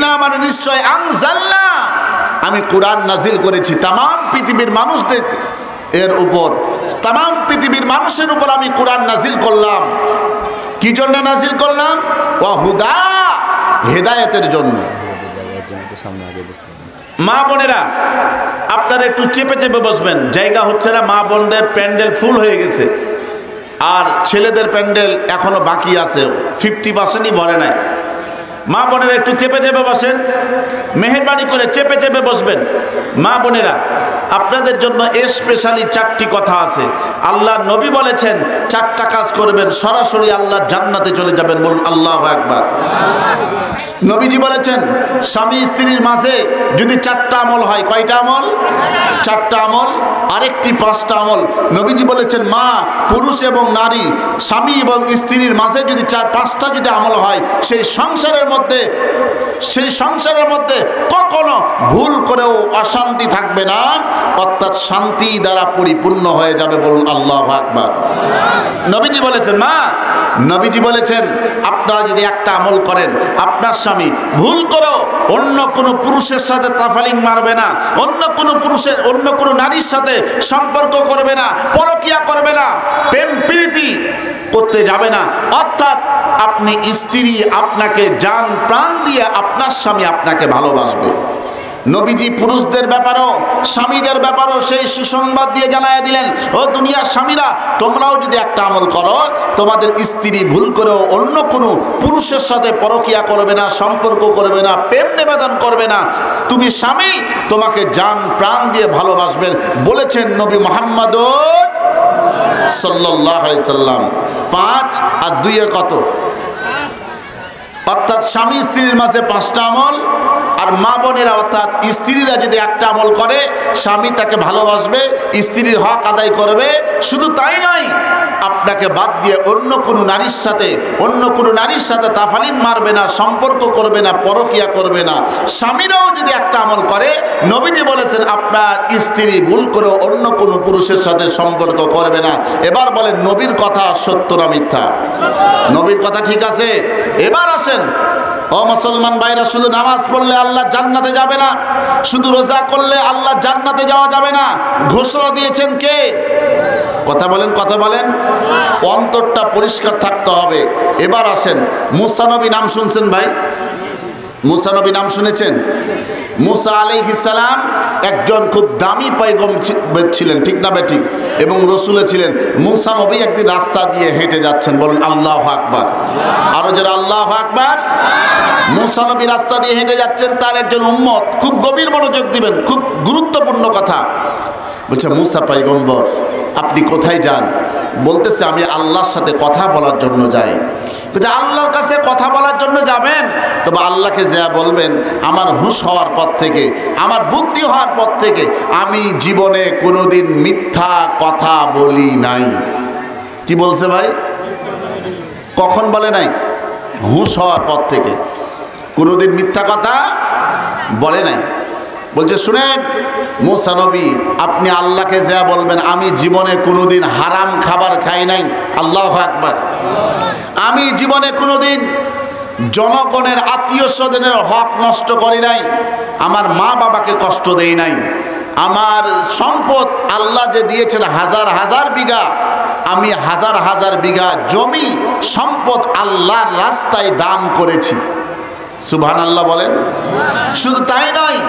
ইন্না মানে নিশ্চয় আনজালনা আমি কোরআন নাজিল করেছি তাম পৃথিবীর মানুষদের এর উপর, তাম পৃথিবীর মানুষের উপর আমি কোরআন নাজিল করলাম। কি জন্য নাজিল করলাম? ওয়া হুদা, হেদায়েতের জন্য। মা বোনেরা আপনারা একটু চেপে চেপে বসবেন, জায়গা হচ্ছে না। মা বোনদের প্যান্ডেল ফুল হয়ে গেছে, আর ছেলেদের প্যান্ডেল এখনো বাকি আছে, 50%ই ভরে নাই। মা বোনেরা একটু চেপে চেপে বসেন, মেহেরবানি করে চেপে চেপে বসবেন। মা বোনেরা আপনাদের জন্য স্পেশালি 4টি কথা আছে। আল্লাহ নবী বলেছেন 4টা কাজ করবেন, সরাসরি আল্লাহ জান্নাতে চলে যাবেন। বলুন আল্লাহু আকবার। নবীজি বলেছেন স্বামী স্ত্রীর মাঝে যদি 4টা আমল হয়, কয়টা আমল? 4টা আমল, আরেকটি 5টা আমল। নবীজি বলেছেন মা, পুরুষ এবং নারী, স্বামী এবং স্ত্রীর মাঝে যদি 4-5টা যদি আমল হয়, সেই সংসারের মধ্যে কখনো ভুল করেও অশান্তি থাকবে না, অর্থাৎ শান্তি দ্বারা পরিপূর্ণ হয়ে যাবে। বলুন আল্লাহু আকবার। নবীজি বলেছেন মা, নবীজি বলেছেন আপনারা যদি একটা আমল করেন, আপনার স্বামী ভুল করেও অন্য কোনো পুরুষের সাথে তাফালিং মারবে না, অন্য কোনো নারীর সাথে সম্পর্ক করবে না, পরকিয়া করবে না, প্রেম প্রীতি করতে যাবে না। অর্থাৎ আপনি স্ত্রী আপনাকে জান প্রাণ দিয়ে আপনার স্বামী আপনাকে ভালোবাসবে। নবীজি পুরুষদের ব্যাপারেও স্বামীদের ব্যাপারেও সেই সুসংবাদ দিয়ে জানায় দিলেন, ও দুনিয়ার স্বামীরা, তোমরাও যদি একটা আমল করো, তোমাদের স্ত্রী ভুল করেও অন্য কোনো পুরুষের সাথে পরকিয়া করবে না, সম্পর্ক করবে না, প্রেম নিবেদন করবে না, তুমি স্বামী তোমাকে জান প্রাণ দিয়ে ভালোবাসবেন বলেছেন নবী মুহাম্মদ সাল্লাল্লাহু আলাইহি সাল্লাম। 5 আর 2 কত? অর্থাৎ স্বামী স্ত্রীর মাঝে 5টা আমল, আর মা বোনেরা অর্থাৎ স্ত্রীরা যদি একটা আমল করে, স্বামী তাকে ভালোবাসবে, স্ত্রীর হক আদায় করবে। শুধু তাই নয়, আপনাকে বাদ দিয়ে অন্য কোনো নারীর সাথে তাফালিং মারবে না, সম্পর্ক করবে না, পরকিয়া করবে না। স্বামীরাও যদি একটা আমল করে, নবীজি বলেছেন আপনার স্ত্রী ভুল করে অন্য কোনো পুরুষের সাথে সম্পর্ক করবে না। এবার বলেন নবীর কথা সত্য না মিথ্যা? নবীর কথা ঠিক আছে। এবার আসেন, ও মুসলমান ভাইরা, শুধু নামাজ পড়লে আল্লাহ জান্নাতে যাবে না, শুধু রোজা করলে আল্লাহ জান্নাতে যাওয়া যাবে না। ঘোষণা দিয়েছেন কে? কথা বলেন। অন্তরটা পরিষ্কার থাকতে হবে। এবার আসেন, মুসা নবী নাম শুনছেন ভাই? মুসা নবী নাম শুনেছেন? মুসা আলাইহিস সালাম একজন খুব দামি পয়গম্বর ছিলেন, ঠিক না বেঠিক? এবং রসুল ছিলেন। মুসা নবী একদিন রাস্তা দিয়ে হেঁটে যাচ্ছেন, বলুন আল্লাহু আকবার। আরো যারা আল্লাহু আকবার। মুসা নবী রাস্তা দিয়ে হেঁটে যাচ্ছেন, তার একজন উম্মত, খুব গভীর মনোযোগ দিবেন, খুব গুরুত্বপূর্ণ কথা। বলছে মুসা পয়গম্বর আপনি কোথায় যান? বলতেছে আমি আল্লাহর সাথে কথা বলার জন্য যাই। বলছে আল্লাহর কাছে কথা বলার জন্য যাবেন? তবে আল্লাহকে যা বলবেন, আমার হুঁশ হওয়ার পর থেকে, আমার বুদ্ধি হওয়ার পর থেকে আমি জীবনে কোনোদিন মিথ্যা কথা বলি নাই। কি বলছে ভাই? কখন বলে নাই? হুঁশ হওয়ার পর থেকে কোনোদিন মিথ্যা কথা বলে নাই। বলছে শুনেন মুসা নবী, আপনি আল্লাহকে যা বলবেন, আমি জীবনে কোনোদিন হারাম খাবার খাই নাই। আল্লাহু আকবার। আমি জীবনে কোনোদিন জনগণের আত্মীয় স্বজনের হক নষ্ট করি নাই, আমার মা বাবাকে কষ্ট দেই নাই, আমার সম্পদ আল্লাহ যে দিয়েছেন হাজার হাজার বিঘা, আমি হাজার হাজার বিঘা জমি সম্পদ আল্লাহর রাস্তায় দান করেছি। সুবহানাল্লাহ বলেন। শুধু তাই নয়,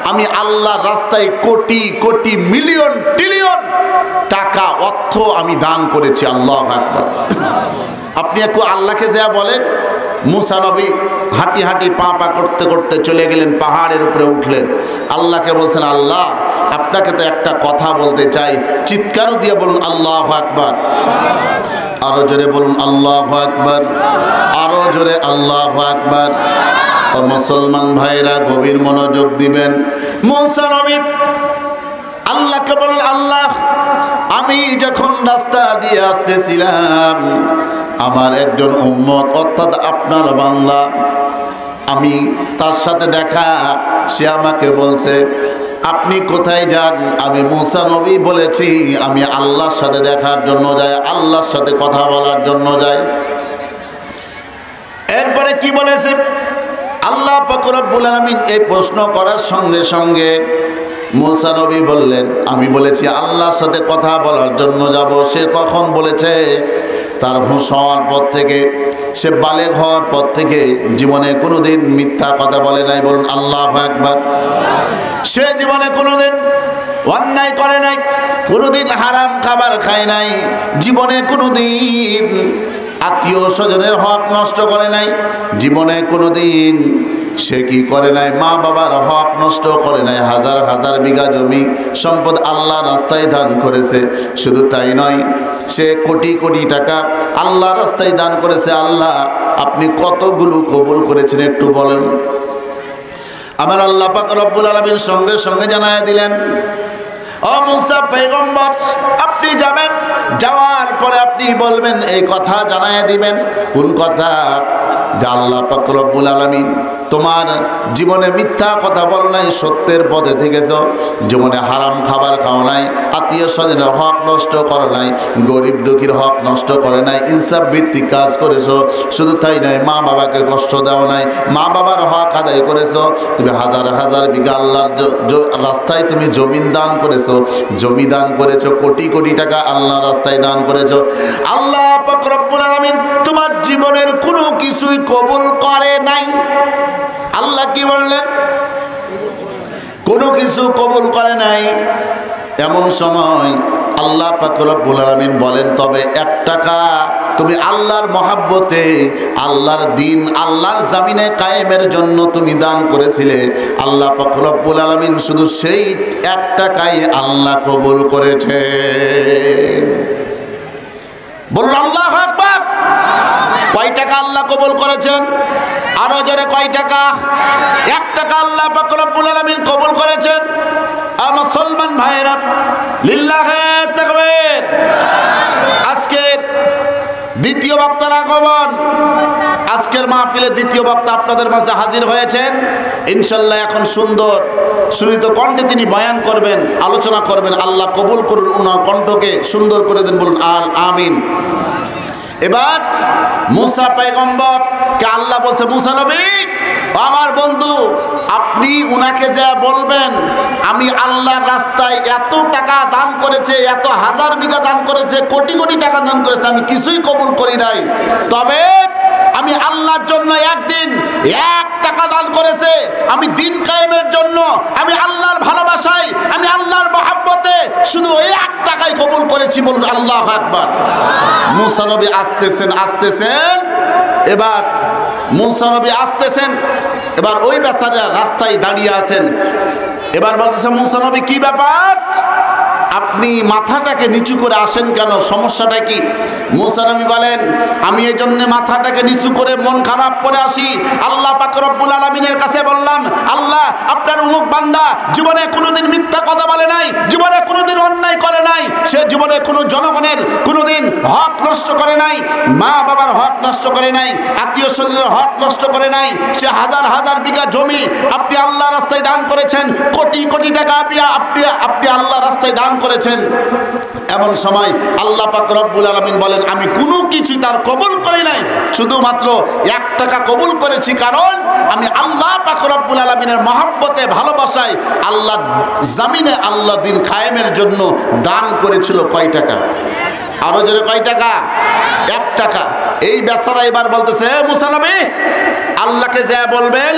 আমি আল্লাহর রাস্তায় কোটি কোটি মিলিয়ন ট্রিলিয়ন টাকা অর্থ আমি দান করেছি। আল্লাহু আকবার। আপনি একটু আল্লাহকে যা বলেন। মুসা নবী হাঁটি হাঁটি পা করতে করতে চলে গেলেন, পাহাড়ের উপরে উঠলেন, আল্লাহকে বলছেন আল্লাহ আপনাকে তো একটা কথা বলতে চাই। চিৎকার দিয়ে বলুন আল্লাহু আকবার। আরো জোরে বলুন আল্লাহু আকবার। আরো জোরে আল্লাহু আকবার। ও মুসলমান ভাইরা গভীর মনোযোগ দিবেন। মুসা নবী আল্লাহকে বলেন আল্লাহ আমি যখন রাস্তা দিয়ে আসতেছিলাম, আমার একজন উম্মত অর্থাৎ আপনার বান্দা, আমি তার সাথে দেখা, সে আমাকে বলছে আপনি কোথায় যান? আমি মুসা নবী বলেছি আমি আল্লাহর সাথে দেখার জন্য যাই, আল্লাহর সাথে কথা বলার জন্য যাই। এরপরে কি বলেছে? আল্লাহ পাক রব্বুল আলামিন এই প্রশ্ন করার সঙ্গে সঙ্গে মুসা নবী বললেন, আমি বলেছি আল্লাহর সাথে কথা বলার জন্য যাব। সে কখন বলেছে? তার হুঁশ হওয়ার পর থেকে, সে বালেগ হওয়ার পর থেকে জীবনে কোনোদিন মিথ্যা কথা বলে নাই। বলুন আল্লাহু আকবার। সে জীবনে কোনোদিন অন্যায় করে নাই, কোনোদিন হারাম খাবার খায় নাই, জীবনে কোনোদিন আত্মীয় স্বজনের হক নষ্ট করে নাই, জীবনে কোনোদিন সে কি করে নাই, মা বাবার হক নষ্ট করে নাই। হাজার হাজার বিঘা জমি সম্পদ আল্লাহ রাস্তায় দান করেছে। শুধু তাই নয়, সে কোটি কোটি টাকা আল্লাহ রাস্তায় দান করেছে। আল্লাহ আপনি কতগুলো কবুল করেছেন একটু বলেন। আমার আল্লাহ পাক রব্বুল আলামিন সঙ্গে সঙ্গে জানায় দিলেন, ও মুসা পয়গম্বর, আপনি যাবেন, যাওয়ার পরে আপনি বলবেন, এই কথা জানায় দিবেন। কোন কথা? আল্লাহ পাক রব্বুল আলামিন তোমার জীবনে মিথ্যা কথা বলো নাই, সত্যের পথে থেকেছ, জীবনে হারাম খাবার খাও নাই, আত্মীয় স্বজনের হক নষ্ট করো নাই, গরিব দুঃখীর হক নষ্ট করে নাই, ইনসাফ ভিত্তিক কাজ করেছো। শুধু তাই নয়, মা বাবাকে কষ্ট দাও নাই, মা বাবার হক আদায় করেছো। তুমি হাজার হাজার বিঘা আল্লাহর রাস্তায় তুমি জমিন দান করেছো, জমি দান করেছো, কোটি কোটি টাকা আল্লাহ রাস্তায় দান করেছো। আল্লাহ পাক রব্বুল আলামিন তোমার জীবনের কোনো কিছুই কবুল করে নাই। আল্লাহ কি বললেন? কোনো কিছু কবুল করে নাই। এমন সময় আল্লাহ পাক রব্বুল আলামিন বলেন, তবে 1 টাকা তুমি আল্লাহর মহাব্বতে, আল্লাহর দিন, আল্লাহর জামিনে কায়েমের জন্য তুমি দান করেছিলে। আল্লাহ পাক রব্বুল আলামিন শুধু সেই 1 টাকাই আল্লাহ কবুল করেছে। বলুন আল্লাহু আকবার। কয় টাকা আল্লাহ কবুল করেছেন? আরো জোরে কয় টাকা? 1 টাকা আল্লাহ পাক রব্বুল আলামিন কবুল করেছেন। মুসলমান ভাইরা, লিল্লাহে তাকবীর। আজকের দ্বিতীয় বক্তার আগমন, আজকের মাহফিলের দ্বিতীয় বক্তা আপনাদের মাঝে হাজির হয়েছেন। ইনশাআল্লাহ এখন সুন্দর সুরিত কণ্ঠে তিনি বয়ান করবেন, আলোচনা করবেন। আল্লাহ কবুল করুন, ওনার কণ্ঠকে সুন্দর করে দেন। বলুন আমিন। এবার মুসা পয়গম্বর কে আল্লাহ বলছে, মুসা নবী, আমার বন্ধু, আপনি উনাকে যা বলবেন, আমি আল্লাহর রাস্তায় এত টাকা দান করেছে, এত হাজার বিঘা দান করেছে, কোটি কোটি টাকা দান করেছে, আমি কিছুই কবুল করি নাই। তবে আমি আল্লাহর জন্য একদিন 1 টাকা দান করেছে, আমি দিন কায়েমের জন্য, আমি আল্লাহর ভালোবাসায়, আমি আল্লাহর মহব্বতে শুধু ওই 1 টাকাই কবুল করেছি। বলুন আল্লাহু আকবার। মুসা নবী আসতেছেন। এবার মুসা নবী আসতেছেন, এবার ওই বেচারা রাস্তায় দাঁড়িয়ে আছেন। এবার বলতেছে, মুসা নবী কি ব্যাপার, আপনি মাথাটাকে নিচু করে আসেন কেন, সমস্যাটা কি? মুসা নবী বলেন, আমি এই জন্য মাথাটাকে নিচু করে মন খারাপ করে আসি। আল্লাহ পাক রব্বুল আলামিনের কাছে বললাম, আল্লাহ আপনার উমুক বান্দা জীবনে কোনোদিন মিথ্যা কথা বলে নাই, জীবনে কোনোদিন অন্যায় করে নাই, সে জীবনে কোনো জনগণের কোনোদিন হক নষ্ট করে নাই, মা বাবার হক নষ্ট করে নাই, আত্মীয় স্বজনের হক নষ্ট করে নাই। সে হাজার হাজার বিঘা জমি আপনি আল্লাহ রাস্তায় দান করেছেন, কোটি কোটি টাকা আপনি আল্লাহ রাস্তায় দান করেছেন। এমন সময় আল্লাহ পাক রব্বুল আলামিন বলেন, আমি কোনো কিছু তার কবুল করি নাই, শুধুমাত্র 1 টাকা কবুল করেছি, কারণ আমি আল্লাহ পাক রব্বুল আলামিনের মহব্বতে, ভালোবাসায় আল্লাহ জামিনে আল্লাহ দিন কায়েমের জন্য দান করেছিল। কয় টাকা? আরো জোরে কয় টাকা? 1 টাকা। এই বেচারা এবার বলতেছে, মুসা নবী, আল্লাহকে যা বলবেন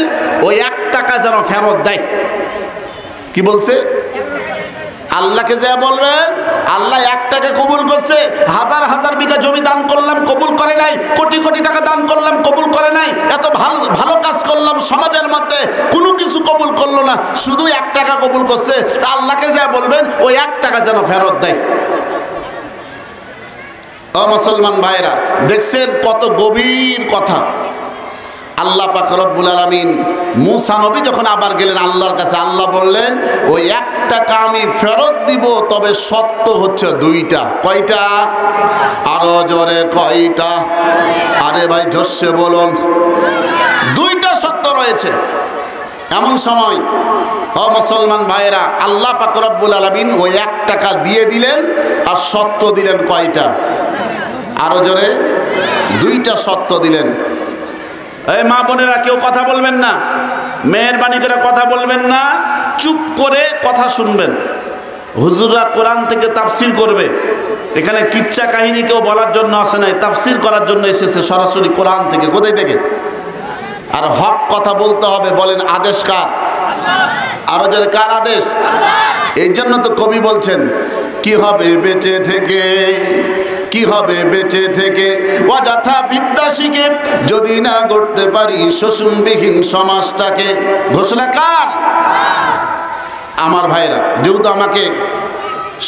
ওই 1 টাকা যেন ফেরত দেয়। কি বলছে? আল্লাহকে যা বলবেন, আল্লাহ 1 টাকা কবুল করছে, হাজার হাজার বিঘা জমি দান করলাম, কবুল করে নাই, কোটি কোটি টাকা দান করলাম, কবুল করে নাই, এত ভালো কাজ করলাম সমাজের মধ্যে, কোনো কিছু কবুল করলো না, শুধু 1 টাকা কবুল করছে। তা আল্লাহকে যা বলবেন ওই 1 টাকা যেন ফেরত দেয়। ও মুসলমান ভাইরা, দেখছেন কত গভীর কথা। আল্লাহ পাক রব্বুল আলামিন মুসা নবী যখন আবার গেলেন আল্লাহর কাছে, আল্লাহ বললেন, ওই 1 টাকা আমি ফেরত দিব, তবে শর্ত হচ্ছে 2টা। কয়টা? আরো জোরে কয়টা? আরে ভাই জোরসে বলুন। 2টা শর্ত রয়েছে। এমন সময় ও মুসলমান ভাইরা, আল্লাহ পাক রব্বুল আলামিন ওই 1 টাকা দিয়ে দিলেন, আর শর্ত দিলেন কয়টা? আরো জোরে 2টা শর্ত দিলেন। এই মা বোনেরা কেউ কথা বলবেন না, মেহেরবানি করে কথা বলবেন না, চুপ করে কথা শুনবেন। হুজুররা কোরআন থেকে তাফসির করবে, এখানে কিচ্ছা কাহিনী কেউ বলার জন্য আসে নাই, তাফসির করার জন্য এসেছে সরাসরি কোরআন থেকে। কোথায় থেকে? আর হক কথা বলতে হবে। বলেন আদেশ কার? আরো জোরে কার আদেশ? এই জন্য তো কবি বলছেন, কি হবে বেঁচে থেকে, কি হবে বেঁচে থেকে অযথা বিদ্যা শিখে যদি না গড়তে পারি শোষণবিহীন সমাজটাকে। ঘোষণা কার? আমার ভাইরা, যেহেতু আমাকে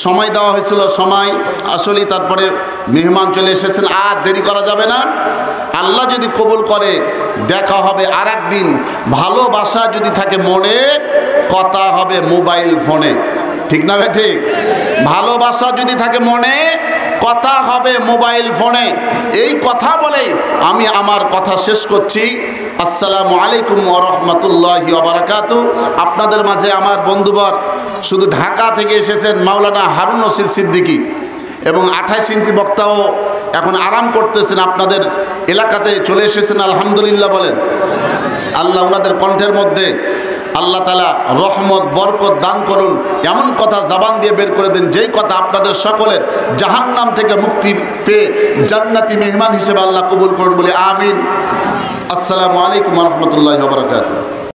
সময় দেওয়া হয়েছিল, সময় আসলে তারপরে মেহমান চলে এসেছেন, আর দেরি করা যাবে না। আল্লাহ যদি কবুল করে দেখা হবে আর একদিন। ভালোবাসা যদি থাকে মনে, কথা হবে মোবাইল ফোনে। ঠিক না ভাই? ঠিক। ভালোবাসা যদি থাকে মনে, কথা হবে মোবাইল ফোনে। এই কথা বলে আমি আমার কথা শেষ করছি। আসসালামু আলাইকুম ওয়া রাহমাতুল্লাহি ওয়া বারাকাতুহু। আপনাদের মাঝে আমার বন্ধুবর শুধু ঢাকা থেকে এসেছেন মাওলানা হারুন রশিদ সিদ্দিকী, এবং 28 ইঞ্চি বক্তাও এখন আরাম করতেছেন, আপনাদের এলাকাতে চলে এসেছেন। আলহামদুলিল্লাহ বলেন। আল্লাহ ওনাদের কণ্ঠের মধ্যে আল্লাহ তাআলা রহমত বরকত দান করুন, এমন কথা জবান দিয়ে বের করে দিন যেই কথা আপনাদের সকলের জাহান্নাম থেকে মুক্তি পেয়ে জান্নাতি মেহমান হিসেবে আল্লাহ কবুল করুন বলে আমিন। আসসালামু আলাইকুম ওয়া রাহমাতুল্লাহি ওয়া বারাকাতুহু।